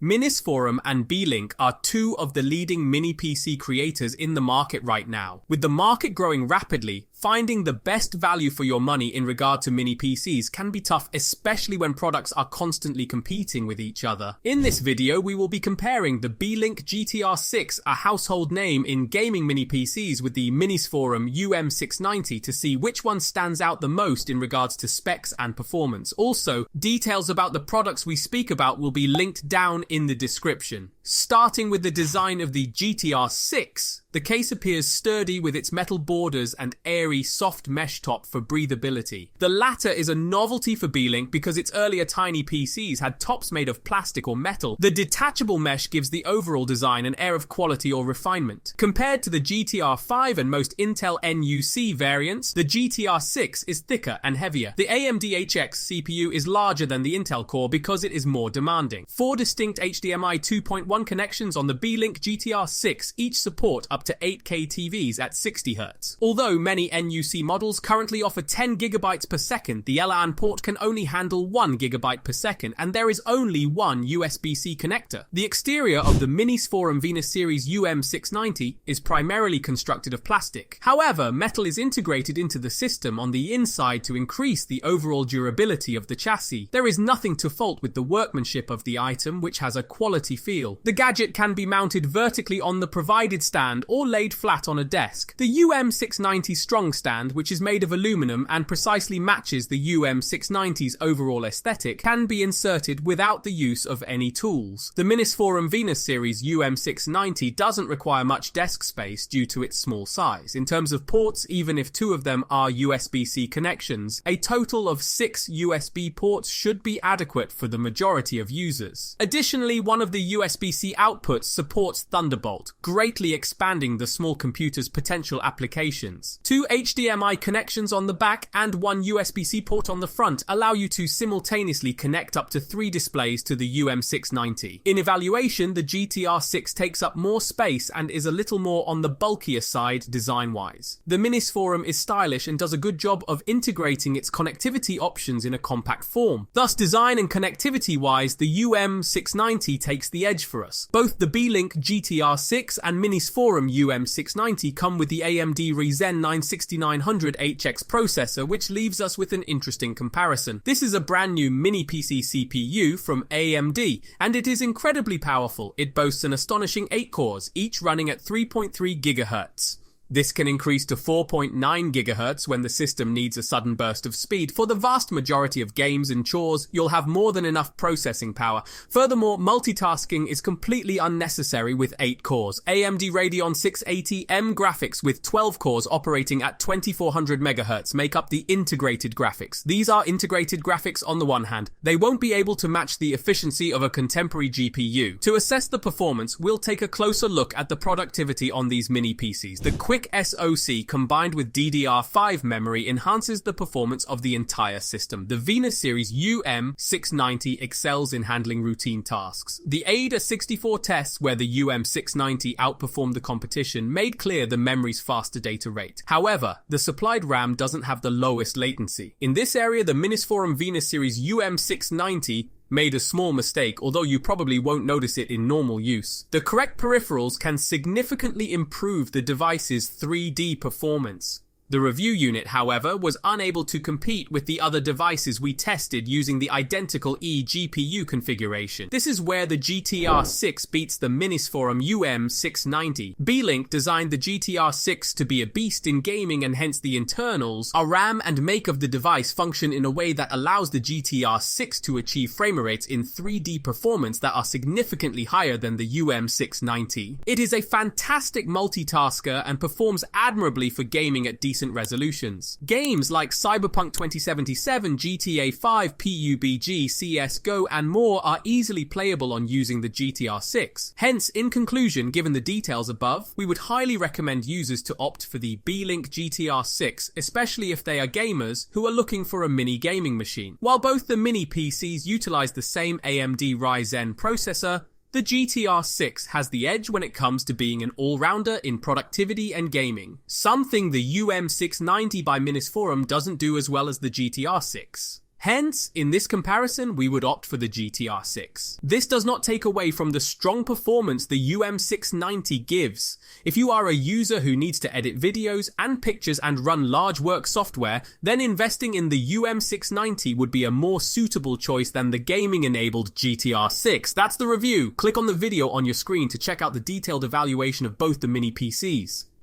Minisforum and Beelink are two of the leading mini PC creators in the market right now. With the market growing rapidly, finding the best value for your money in regard to mini PCs can be tough, especially when products are constantly competing with each other. In this video, we will be comparing the Beelink GTR6, a household name in gaming mini PCs, with the Minisforum UM690 to see which one stands out the most in regards to specs and performance. Also, details about the products we speak about will be linked down in the description. Starting with the design of the GTR6, the case appears sturdy with its metal borders and airy soft mesh top for breathability. The latter is a novelty for Beelink because its earlier tiny PCs had tops made of plastic or metal. The detachable mesh gives the overall design an air of quality or refinement. Compared to the GTR5 and most Intel NUC variants, the GTR6 is thicker and heavier. The AMD HX CPU is larger than the Intel core because it is more demanding. 4 distinct HDMI 2.1 connections on the Beelink GTR6 each support up to 8K TVs at 60 Hz. Although many NUC models currently offer 10 GB per second, the LAN port can only handle 1 GB per second, and there is only one USB-C connector. The exterior of the Minisforum Venus Series UM690 is primarily constructed of plastic. However, metal is integrated into the system on the inside to increase the overall durability of the chassis. There is nothing to fault with the workmanship of the item, which has a quality feel. The gadget can be mounted vertically on the provided stand or laid flat on a desk. The UM690 strong stand, which is made of aluminum and precisely matches the UM690's overall aesthetic, can be inserted without the use of any tools. The Minisforum Venus Series UM690 doesn't require much desk space due to its small size. In terms of ports, even if 2 of them are USB-C connections, a total of 6 USB ports should be adequate for the majority of users. Additionally, one of the USB-C outputs supports Thunderbolt, greatly expanding the small computer's potential applications. 2 HDMI connections on the back and 1 USB-C port on the front allow you to simultaneously connect up to 3 displays to the UM690. In evaluation, the GTR6 takes up more space and is a little more on the bulkier side design-wise. The Minisforum is stylish and does a good job of integrating its connectivity options in a compact form. Thus, design and connectivity-wise, the UM690 takes the edge for us. Both the Beelink GTR6 and Minisforum UM690 come with the AMD RYZEN 96900 HX processor, which leaves us with an interesting comparison. This is a brand new mini PC CPU from AMD, and it is incredibly powerful. It boasts an astonishing 8 cores, each running at 3.3 GHz. This can increase to 4.9 GHz when the system needs a sudden burst of speed. For the vast majority of games and chores, you'll have more than enough processing power. Furthermore, multitasking is completely unnecessary with 8 cores. AMD Radeon 680M graphics with 12 cores operating at 2400 MHz make up the integrated graphics. These are integrated graphics on the one hand. They won't be able to match the efficiency of a contemporary GPU. To assess the performance, we'll take a closer look at the productivity on these mini PCs. The quick SoC combined with DDR5 memory enhances the performance of the entire system. The Venus Series UM690 excels in handling routine tasks. The AIDA64 tests, where the UM690 outperformed the competition, made clear the memory's faster data rate. However, the supplied RAM doesn't have the lowest latency. In this area, the Minisforum Venus Series UM690 made a small mistake, although you probably won't notice it in normal use. The correct peripherals can significantly improve the device's 3D performance. The review unit, however, was unable to compete with the other devices we tested using the identical eGPU configuration. This is where the GTR6 beats the Minisforum UM690. Beelink designed the GTR6 to be a beast in gaming, and hence the internals, a RAM and make of the device function in a way that allows the GTR6 to achieve frame rates in 3D performance that are significantly higher than the UM690. It is a fantastic multitasker and performs admirably for gaming at decent resolutions. Games like Cyberpunk 2077, GTA 5, PUBG, CSGO, and more are easily playable on using the GTR6. Hence, in conclusion, given the details above, we would highly recommend users to opt for the Beelink GTR6, especially if they are gamers who are looking for a mini gaming machine. While both the mini PCs utilize the same AMD Ryzen processor, The GTR6 has the edge when it comes to being an all-rounder in productivity and gaming, something the UM690 by Minisforum doesn't do as well as the GTR6. Hence, in this comparison, we would opt for the GTR6. This does not take away from the strong performance the UM690 gives. If you are a user who needs to edit videos and pictures and run large work software, then investing in the UM690 would be a more suitable choice than the gaming-enabled GTR6. That's the review. Click on the video on your screen to check out the detailed evaluation of both the mini PCs.